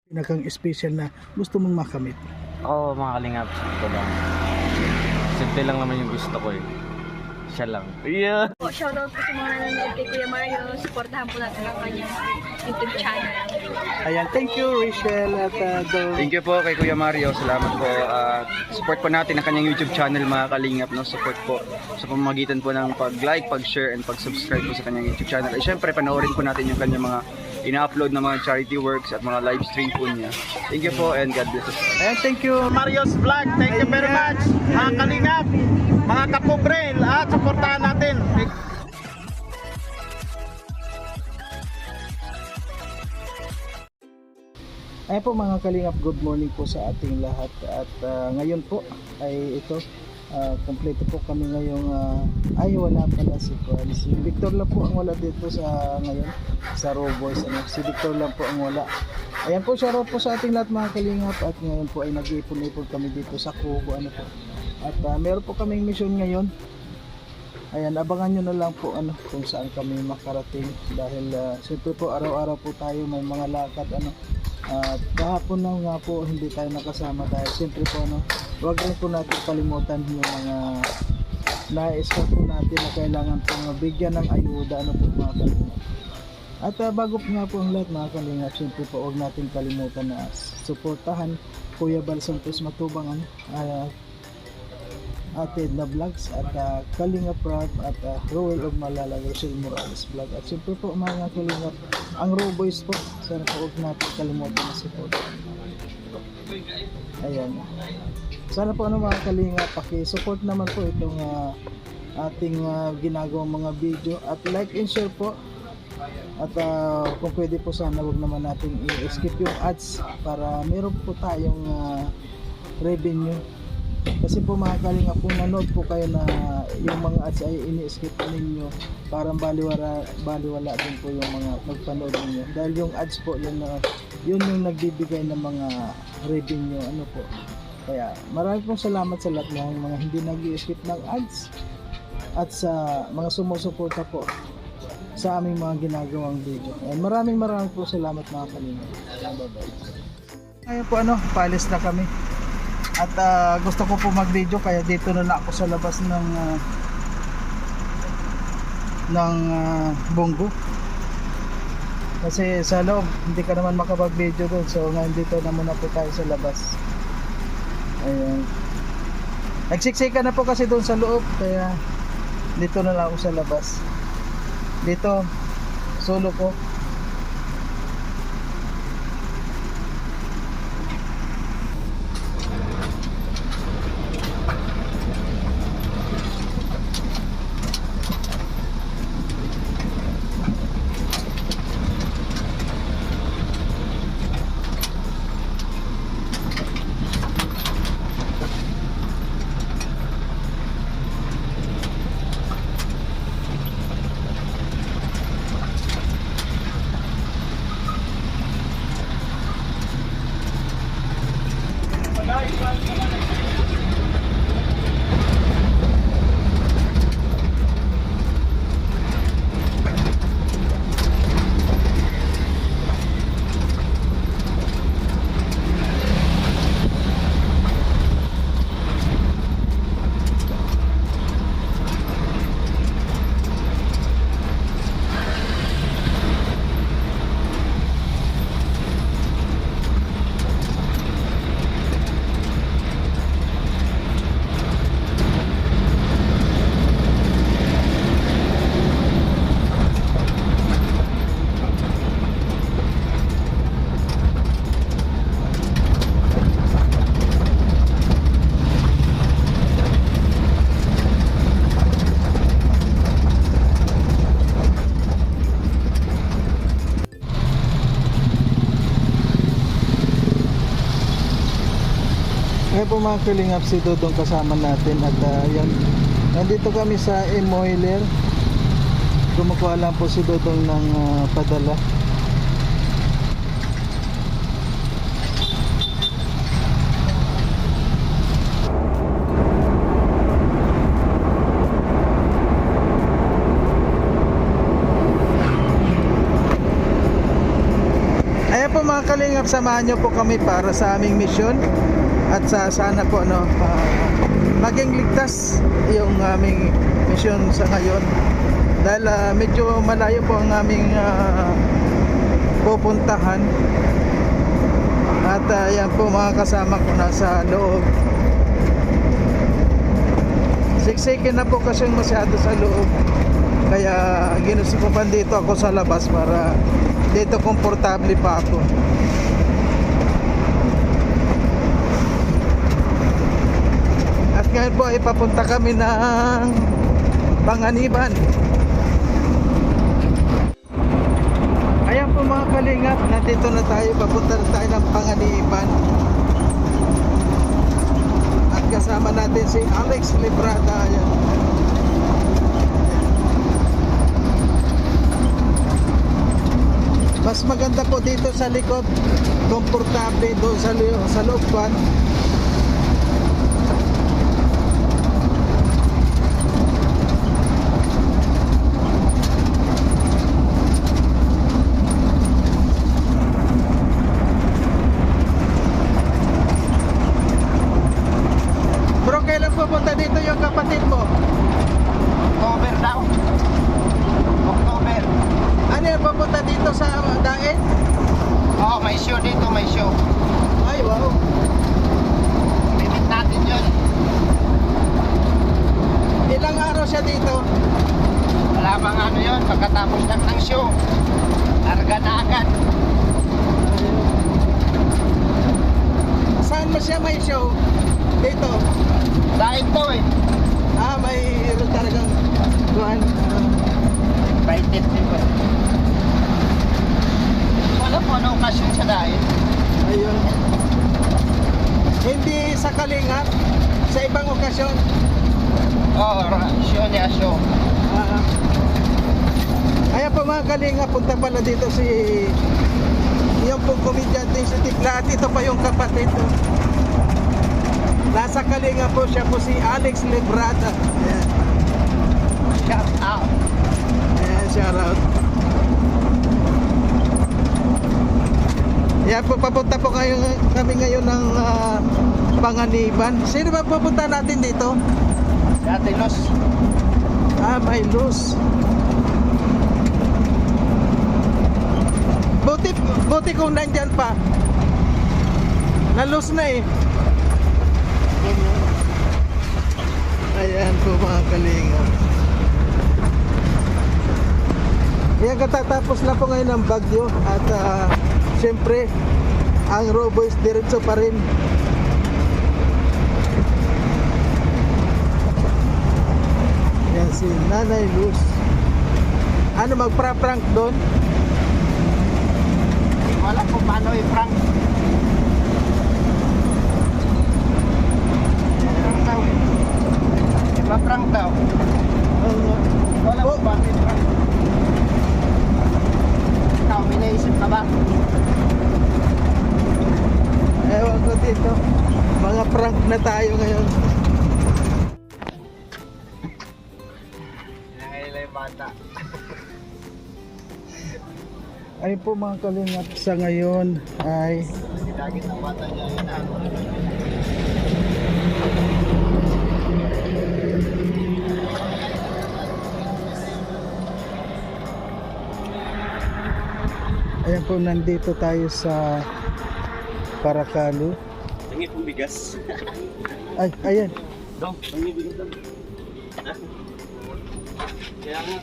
Pinakang special na gusto mong makamit? Oo, mga kalingap. Ito lang. Simple lang naman yung gusto ko eh. Siya lang. Yeah. Po, shoutout po sa mga nanonood kay Kuya Mario. Supportahan po natin ang kanyang YouTube channel. Ayan, thank you Rachel at Dol. Thank you po kay Kuya Mario. Salamat po. Support po natin ang kanyang YouTube channel, mga kalingap. No? Support po sa pamamagitan po ng pag-like, pag-share, and pag-subscribe po sa kanyang YouTube channel. At syempre, panoorin po natin yung kanyang mga ina-upload na mga charity works at mga live stream po niya. Thank you po and God bless us. Ayan, thank you. Mario's Vlog. Thank you very much. Mga kalingap, mga kapobre, at supportahan natin. Ayan po mga kalingap, good morning po sa ating lahat. At ngayon po ay ito, kompleto po kami ngayong, ay wala pala si Victor lang po ang wala dito sa ngayon, sa Raw Boys. Si Victor lang po ang wala. Ayan po, shoutout po sa ating lahat mga kalingap. At ngayon po ay nag-iipon-ipon kami dito sa Kubo. At meron po kaming mission ngayon. Ayan, abangan nyo na lang po kung saan kami makarating. Dahil siyempre po araw-araw po tayo may mga lakad at kahapon na nga po hindi tayo nakasama dahil siyempre po huwag rin po natin kalimutan yung mga nais po natin na kailangan po bigyan ng ayuda po mga kalingap. At bago po nga po ang lahat mga kalingap, siyempre po huwag natin kalimutan na suportahan Kuya Bal Santos Matubangan, Ate Edna Vlogs at Kalinga Prab at Roel of Malala, Rochelle Morales Vlog. At siyempre po mga kalingap, ang Raw Boys po, sana po huwag natin kalimutan na support. Ayan, sana po mga kalingap, paki-support naman po itong ating ginagawang mga video at like and share po. At kung pwede po sana huwag naman natin i-skip yung ads para meron po tayong revenue. Kasi po mga kalingap, kung nanood po kayo na yung mga ads ay ini-skip ninyo, parang baliwala din po yung mga magpanood ninyo. Dahil yung ads po yun yung nagbibigay ng mga revenue po. Kaya maraming pong salamat sa lahat ng mga hindi nag-i-skip ng ads at sa mga sumusuporta po sa aming mga ginagawang video. And maraming po salamat mga kalingap. Bye-bye. Ngayon po paalis na kami. At gusto ko po mag-video kaya dito na lang ako sa labas ng Bongo. Kasi sa loob hindi ka naman makapag-video doon. So ngayon dito na muna po tayo sa labas. Ayun. Nagsiksika na po kasi doon sa loob kaya dito na lang ako sa labas. Dito solo ko. Ngayon po mga kalingap, si Dodong kasama natin at yan, nandito kami sa Emoiler. Kumukuha lang po si Dodong ng padala. Ayan po mga kalingap, pagsamahan nyo po kami para sa aming mission at sana po maging ligtas yung aming mission sa ngayon dahil medyo malayo po ang aming pupuntahan at yan po mga kasama ko nasa loob. Siksikin na po kasi masyado sa loob kaya ginusukupan dito ako sa labas para dito komportable pa ako. At ngayon po ay papunta kami ng Panganiban. Ayan po mga kalingap, nandito na tayo, papunta na tayo ng Panganiban. At kasama natin si Alex Librada. Ayan. Mas maganda po dito sa likod, komportable doon sa loob van. Bro, kailan pupunta dito yung kapatid mo? October daw. October. Ano yung pupunta dito sa Daet? Oo, may show dito, may show. Ay, wow. Limit natin yun. Ilang araw siya dito? Wala bang ano yun, pagkatapos lang ng show. Larga na agad. Saan mo siya may show? Dito? Dahil to eh. May talagang kuhan. Invited din ko. Wala po ano okasyon sa dahil. Ayun. Hindi sa Kalingap, sa ibang okasyon. Oo, show niya, show. Ayan po mga Kalingap, punta pala dito si yung pong komedyante si Tikla at ito pa yung kapatid. Nasa Kalingap po siya po si Alex Librada. Ayan. Shout out. Ayan, shout out. Yan po, papunta po kami ngayon ng Panganiban. Sino ba pupunta natin dito? Dati Los. May luz. Buti kung nandyan pa. Nalus na eh. Ayan po mga Kalingap. Ayan, katatapos na po ngayon ng bagyo. At siyempre ang Roboys diretso pa rin. Yan si Nanay Luz. Ano, magpra-prank doon? Wala po paano i-prank. Prank daw eh. Ipa-prank daw. Wala po paano i-prank. Ikaw, may naisip ka ba? Ewan ko dito. Mga prank na tayo ngayon. Nahila yung bata. Ay po mga Kalingap, sa ngayon ay Sinagit ang bata niya. Yun na. ayan po, nandito tayo sa Paracalo. Tingin pong bigas. Ay, ayan. Dong, tingin bigas dong. Kaya nga.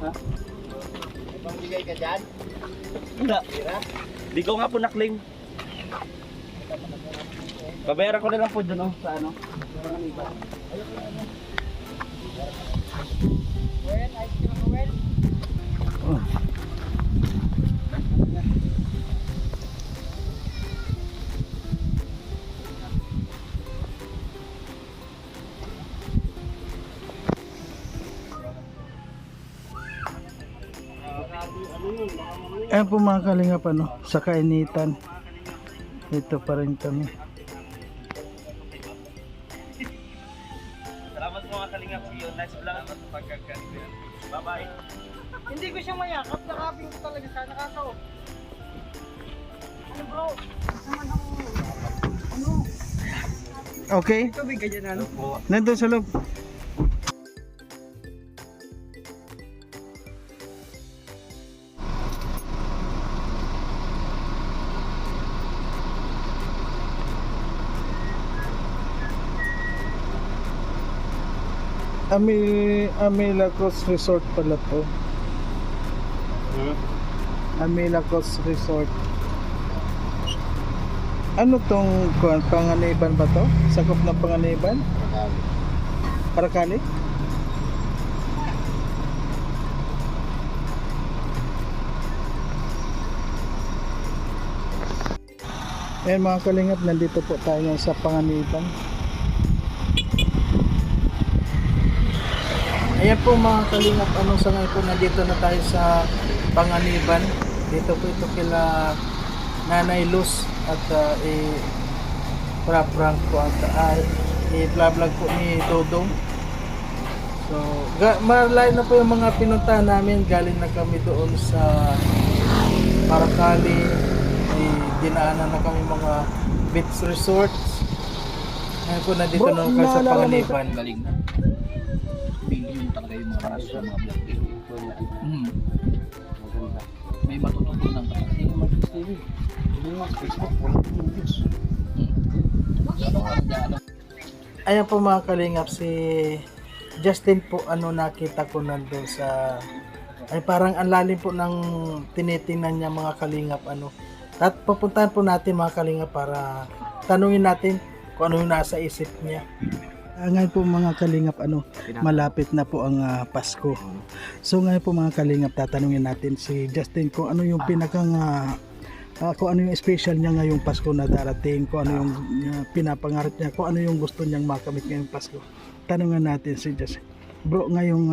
Ha? Pagbigay ka dyan? Wala. Di ko nga po na-claim. Babayaran ko na lang po dun sa ano. Oh. Ayan po mga Kalingap, sa kainitan. Ito pa rin kami. Salamat mga Kalingap. See you next vlog. Bye bye. Hindi ko siya mayakap. Nakapin ko talaga sana kaso. Okay? Tubig ka dyan, ano? Nandun sa loob. Amilacos Resort pala to. Amilacos Resort. Ano tong Panganiban ba to? Sakop ng Panganiban? Paracali. Ayan mga kalingap, nandito po tayo sa Panganiban. Ayan po mga kalingap, sa ngayon po nandito na tayo sa Panganiban. Dito po ito kila Nanay Luz at prank po at i-vlog po ni Dodong. So, malay na po yung mga pinuntahan namin. Galing na kami doon sa Paracali. Dinaanan na kami mga beach resorts. Ngayon po nandito na kami sa Panganiban. Galing na. Billion talaga yung mga kaso sa mga vlog. May matututunan ka kasi yung mag-TV. Facebook, walang videos. Ayan po mga kalingap, si Justin po nakita ko nandun sa parang ang lalim po ng tinitingnan niya mga kalingap at pupuntahan po natin mga kalingap para tanungin natin kung ano yung nasa isip niya. Ngayon po mga kalingap malapit na po ang Pasko. So ngayon po mga kalingap tatanungin natin si Justin kung ano yung pinakang kung ano yung special niya ngayong Pasko na darating, kung ano yung pinapangarap niya, kung ano yung gusto niyang makamit ngayong Pasko. Tanungan natin si Justin. Bro, ngayong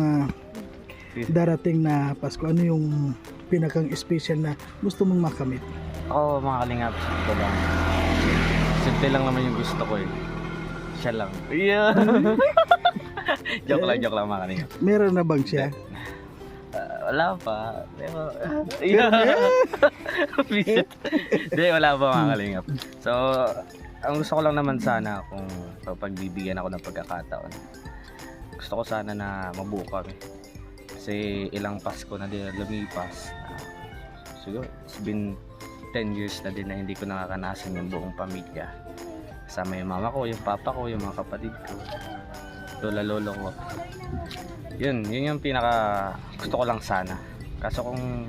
darating na Pasko, ano yung pinakang special na gusto mong makamit? Ako mga kalingap, ito lang. Simple lang naman yung gusto ko eh. Siya lang. Yeah. joke lang mga kalingap. Meron na bang siya? Wala pa. Pero, Hindi, wala pa mga kalingap. So, ang gusto ko lang naman sana kung pagbibigyan ako ng pagkakataon. Gusto ko sana na mabuo kami. Kasi ilang Pasko na din lumipas. Siguro, it's been 10 years na din na hindi ko nakakanasan yung buong pamilya. Kasama yung mama ko, yung papa ko, yung mga kapatid ko, lola-lolo ko. Yun yung pinaka gusto ko lang sana. Kaso kung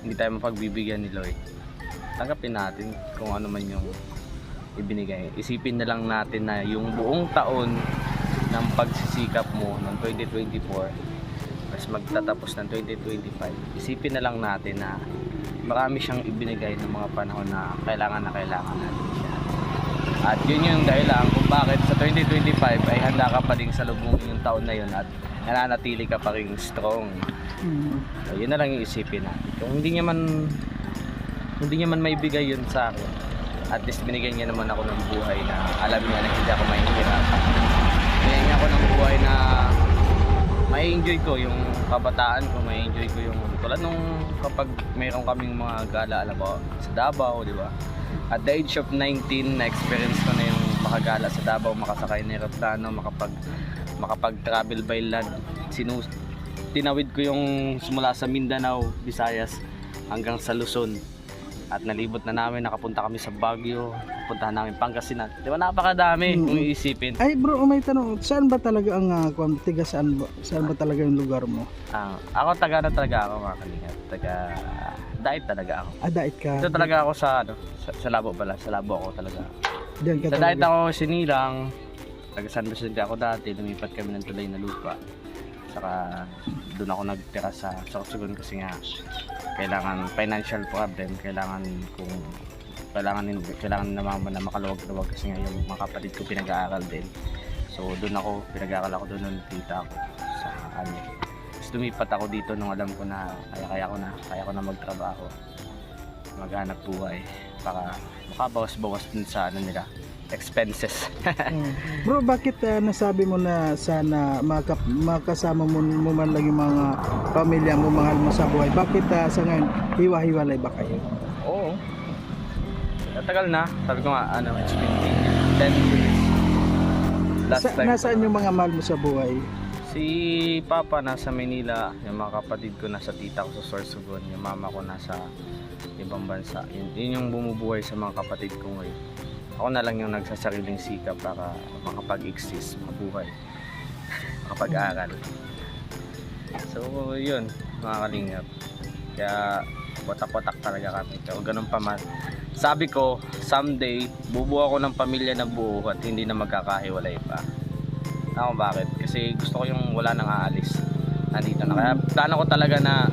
hindi tayo mapagbibigyan ni Lloyd, tanggapin natin kung ano man yung ibinigay. Isipin na lang natin na yung buong taon ng pagsisikap mo ng 2024 mas magtatapos ng 2025. Isipin na lang natin na marami siyang ibinigay ng mga panahon na kailangan natin siya. At yun yung dahilan kung bakit sa 2025 ay handa ka pa rin sa lubong yung taon na yun at nananatili ka pa rin strong. So, yun na lang yung isipin natin. Kung hindi niya man maibigay yun sa akin, at least binigyan niya naman ako ng buhay na alam niya na hindi ako mahihirapan. Binigyan niya ako ng buhay na mai-enjoy ko yung kabataan ko, mai-enjoy ko yung tulad nung kapag mayroon kaming mga gala sa Davao, di ba? At the age of 19, na-experience ko na yung makagala sa Davao, makasakay ng aeroplano, makapag-travel by land. Tinawid ko yung simula sa Mindanao, Visayas hanggang sa Luzon. At nalibot na namin, nakapunta kami sa Baguio, puntahan namin Pangasinan. Di ba napakadami kung iisipin. Ay bro, may tanong, saan ba talaga ang saan ba talaga yung lugar mo? Ako taga ako mga kalingap. Dait talaga ako. Dait ka. Ito talaga ako sa Labo pala. Sa Labo ako talaga. Diyan ka Sa dait ako sinilang. Taga San Vicente ako dati. Lumipat kami ng tulay na lupa. Saka doon ako nagtira sa Sorsogon kasi nga kailangan financial problem. Kailangan na mama na makaluwag-luwag kasi nga yung mga kapatid ko pinag-aaral din. So doon ako, pinag-aaral ako doon ng tita ako sa lumipat ako dito nung alam ko na kaya ko na magtrabaho, maghanap buhay para makabawas-bawas din sa nila expenses. Bro, bakit nasabi mo na sana makasama mo man lang yung mga pamilya mo, mahal mo sa buhay? Bakit sa ngayon hiwa-hiwalay ba kayo? Oo. Tagal na. Sabi ko nga, it's been 10 years. Last time. Nasaan yung mga mahal mo sa buhay? Si Papa nasa Manila, yung mga kapatid ko nasa tita ko sa Sorsogon, yung mama ko nasa ibang bansa. Yun yung bumubuhay sa mga kapatid ko ngayon. Ako na lang yung nagsasariling sikap para makapag-exist, mabuhay, makapag-aral. So yun, mga kalingap. Kaya watak-watak talaga kami. Kaya ganun pa man. Sabi ko, someday, bubuo ako ng pamilya na buo at hindi na magkakahiwalay pa. Ako bakit? Kasi gusto ko yung wala nang aalis. Nandito na. Kaya plano ko talaga na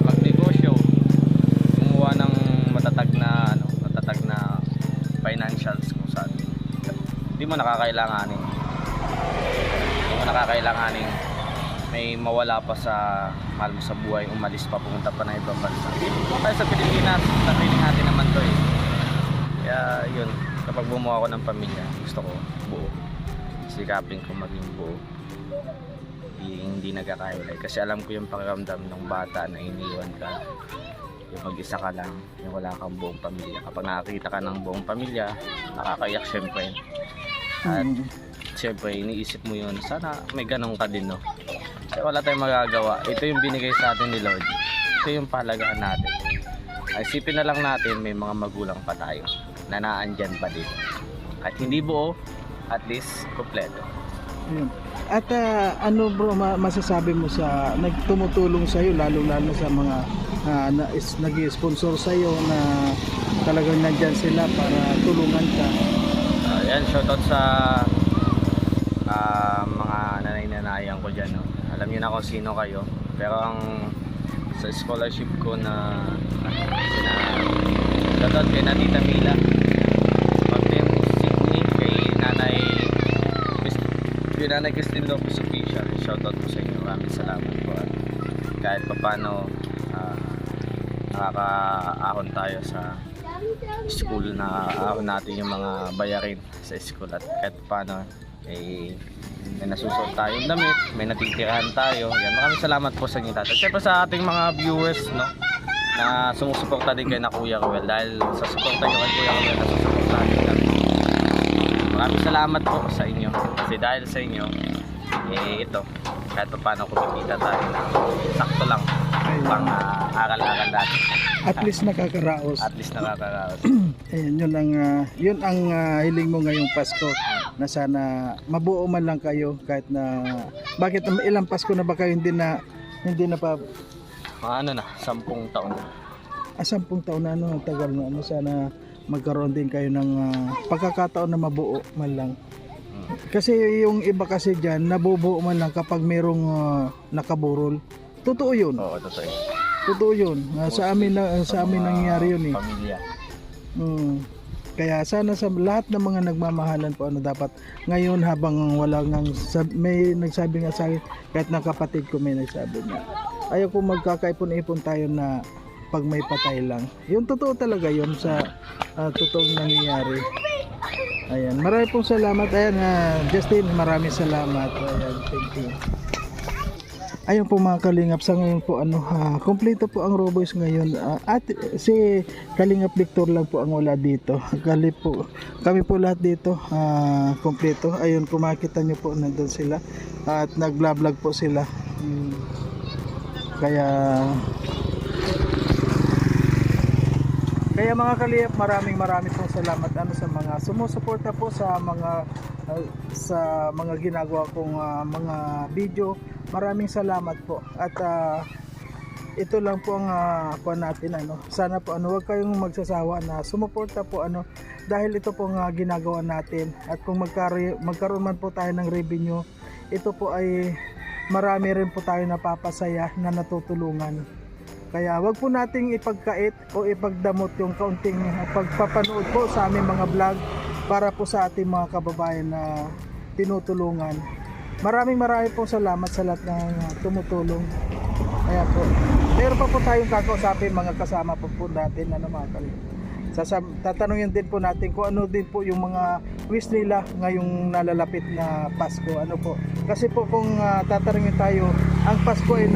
magnegosyo. Gumawa ng matatag na financials kung saan. Hindi mo nakakailanganin. May mawala pa sa mahal mo sa buhay, umalis pa, pumunta pa ng ibang bansa. Kung tayo sa Pilipinas, sarili natin naman to eh. Kaya yun, kapag bumuha ako ng pamilya, gusto ko buo. Sikapin ko maging buo. Hindi nagkakahiwalay. Kasi alam ko yung pakiramdam ng bata na iniwan ka. Yung mag-isa ka lang, yung wala kang buong pamilya. Kapag nakakita ka ng buong pamilya, nakakaiyak syempre. At syempre, iniisip mo yun, sana may ganun ka din, no? Kaya wala tayong magagawa. Ito yung binigay sa atin ni Lord. Ito yung pahalagaan natin. Isipin na lang natin, may mga magulang pa tayo na naandyan pa din. At hindi buo, at least kompleto. At ano bro masasabi mo sa nagtumutulong sa iyo, lalo sa mga nag-sponsor sa iyo na talagang nandyan sila para tulungan ka? Yan, shoutout sa mga nanay-nanayan ko dyan, no? Alam niyo na kung sino kayo, pero sa scholarship ko na shoutout kay Tita Mila, Magdem Sydney, kay Nanay Christine Lopez Official. Shoutout po sa inyo, maraming salamat po. At kahit pa paano nakakaahon tayo sa school, nakakaahon natin yung mga bayarin sa school, at kahit pa paano may nasusuot tayong damit, may natitirahan tayo. Yan, maraming salamat po sa inyo, tatay. Siyempre sa ating mga viewers, no, na sumusuporta din kayo na Kuya Ruel, dahil sa suporta nyo kay Kuya Ruel, nasusuportahan din kami. Maraming salamat po sa inyo, kasi dahil sa inyo ito, kahit pa paano kumikita tayo na sakto lang pang aral-aral natin. At least nakakaraos. Ayan, yun ang hiling mo ngayong Pasko, na sana mabuo man lang kayo, kahit na bakit ilang Pasko na ba kayo hindi na pa 10 taon na. 10 taon na, tagal na, sana magkaroon din kayo ng pagkakataon na mabuo man lang. Kasi yung iba kasi dyan, nabubuo man lang kapag merong nakaburol. Totoo yun. Oo, Totoo yun. Sa amin nangyayari yun eh. Pamilya. Kaya sana sa lahat ng mga nagmamahalan po, dapat ngayon habang wala may nagsabi nga sa akin, kahit na kapatid ko may nagsabi na ayaw ko magkakaipon-ipon tayo na pag may patay lang. Yung totoo talaga yun sa totoong nangyayari. Ayan, marami pong salamat. Ayan, Justin, maraming salamat. Ayan, thank you. Ayun po mga Kalingap, sa ngayon po kompleto po ang Roboys ngayon. At si Kalingap Victor lang po ang wala dito. Kami po lahat dito kompleto. Ayun, kung makita nyo po, nandun sila at nag-vlog po sila. Kaya mga Kalingap, maraming pong salamat sa mga sumusuporta po sa mga ginagawa kong mga video. Maraming salamat po. At ito lang po ang natin, sana po wag kayong magsasawa na sumuporta po dahil ito po ang ginagawa natin. At kung magkaroon man po tayo ng revenue, ito po ay marami rin po tayo napapasaya na natutulungan. Kaya wag po nating ipagkait o ipagdamot yung kaunting pagpapanood po sa aming mga vlog para po sa ating mga kababayan na tinutulungan. Maraming pong salamat sa lahat ng tumutulong. Kaya po, meron pa po tayong kakausapin mga kasama po natin na mga Kalingap. Tatanungin din po natin kung ano din po yung mga wish nila ngayong nalalapit na Pasko. Po? Kasi po kung tatanungin tayo, ang Pasko ay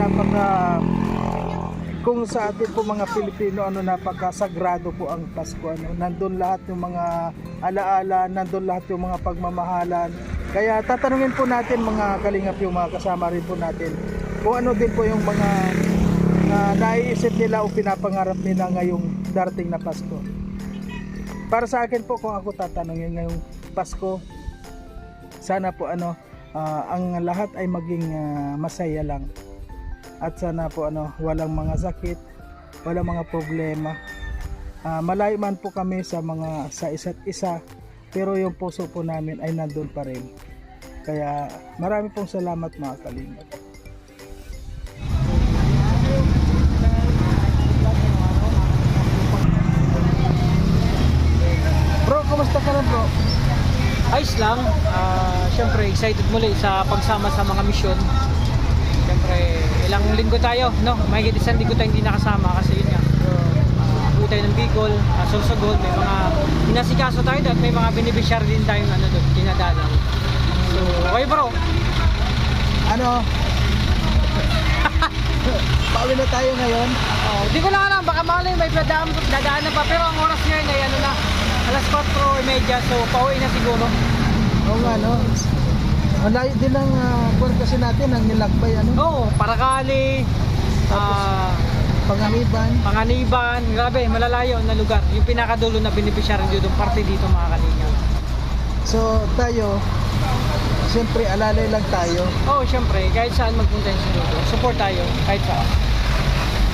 kung sa atin po mga Pilipino, napakasagrado po ang Pasko. Nandun lahat yung mga alaala, nandun lahat yung mga pagmamahalan. Kaya tatanungin po natin mga kalingap, yung mga kasama rin po natin, kung ano din po yung mga naiisip nila o pinapangarap nila ngayong darating na Pasko. Para sa akin po, kung ako tatanungin ngayong Pasko, sana po ang lahat ay maging masaya lang. At sana po walang mga sakit, walang mga problema. Malayo man po kami sa isa't isa, pero yung puso po namin ay nandun pa rin. Kaya marami pong salamat mga kalingap. Bro, kumusta ka na bro? Ayos lang. Siyempre excited muli sa pagsama sa mga misyon. Siyempre ilang linggo tayo, no? Mahigit isang linggo tayo hindi nakasama kasi yun nga. Uwi tayo ng Bicol, Sorsogon, may mga inasikaso tayo doon at may mga beneficiary din tayong doon, dinadalang. So, okay bro. Pauwi na tayo ngayon. Di ko lang alam, baka malay may dadaan pa, pero ang oras ngayon ay alas 4:30, so pauwi na siguro. Oo nga, no? Ang layo din ng buwan kasi natin, ang nilakbay, Oo, Paracali, Panganiban, grabe, malalayo na lugar. Yung pinakadulo na beneficiary dito, parte dito mga kalinga. So, tayo, siyempre, alalay lang tayo. Oo, syempre, kahit saan magpunta yung sinudo, support tayo, kahit saan.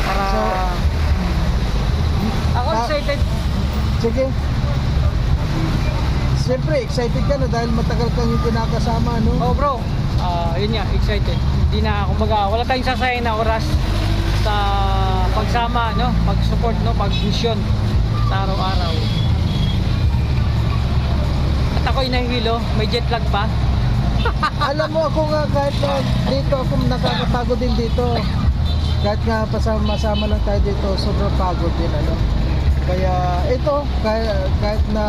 Para, ako excited. Sige. Siyempre, excited ka na dahil matagal kang hindi nakasama, no? Oh bro, yun nga, excited. Hindi na, kumbaga, wala tayong sasayang na oras sa pagsama, no? Pag-support, no? Pag-mission sa araw-araw. At ako'y nahihilo, may jet lag pa. Alam mo, ako nga kahit dito, ako nakakapagod din dito. Kahit nga pasama-sama lang tayo dito, sobrang pagod din, Kaya ito, kahit na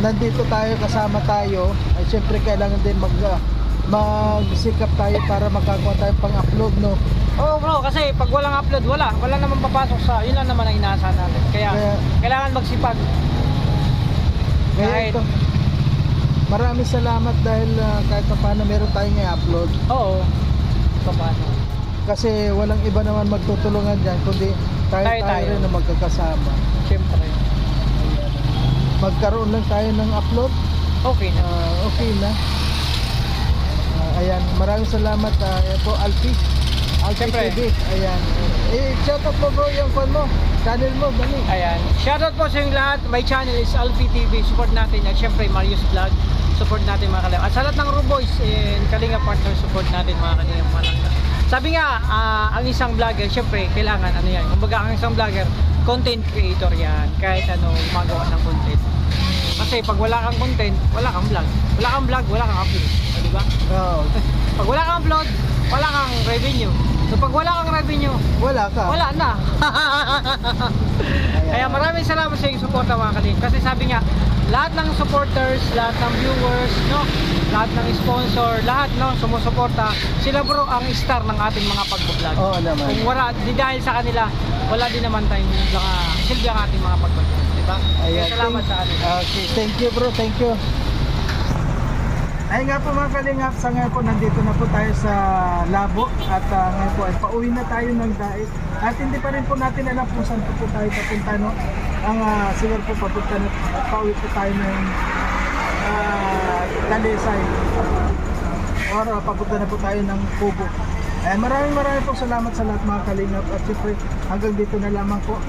nandito tayo, kasama tayo, ay syempre kailangan din magsikap tayo para makakuha tayo pang-upload, no? Oo bro, kasi pag walang upload, wala naman papasok yun lang naman ang inaasahan natin. Kaya kailangan magsipag. Kaya Kahit- ito, maraming salamat dahil kahit paano meron tayong i-upload. Oo, paano? Kasi walang iba naman magtutulungan dyan, kundi tayo Tayo. rin na magkakasama. Siyempre, Magkaroon lang tayo ng upload, okay na. okay na. Ayan, maraming salamat. Ayan po, Alfie Siyempre. TV. Ayan. Shoutout mo bro yung phone mo, channel mo, dali. Ayan, shoutout po sa inyong lahat. My channel is Alfie TV. Support natin. At syempre, Marius Vlog. Support natin mga kalingap. At sa lahat ng Ruboys and Kalinga Partner, support natin mga kalingap. Sabi nga, ang isang vlogger, syempre, kailangan, kumbaga ang isang vlogger, content creator yan. Kahit gumagawa ng content. Kasi pag wala kang content, wala kang vlog. Wala kang vlog, wala kang upload. Di ba? Oo. Pag wala kang upload, wala kang revenue. So pag wala kang revenue, Wala ka. wala na. Kaya maraming salamat sa inyong suporta mga kalingap. Kasi sabi nga, lahat ng supporters, lahat ng viewers, lahat ng sponsor, lahat sumusuporta, sila bro ang star ng ating mga pag-vlog. Oo naman. Kung wala, dahil sa kanila, wala din naman tayong silbi ang ating mga pag-vlog. Diba? Kaya salamat sa kanila. Okay, thank you bro, thank you. Ay nga po mga kalingap, sa ngayon po nandito na po tayo sa Labo at ngayon po ay pauwi na tayo ng Dait at hindi pa rin po natin alam kung saan po tayo papunta, no? Ang siguro po papunta na pauwi po tayo ng Talisay or papunta na po tayo ng Kubo. Maraming po salamat sa lahat mga kalingap at syempre hanggang dito na lamang po.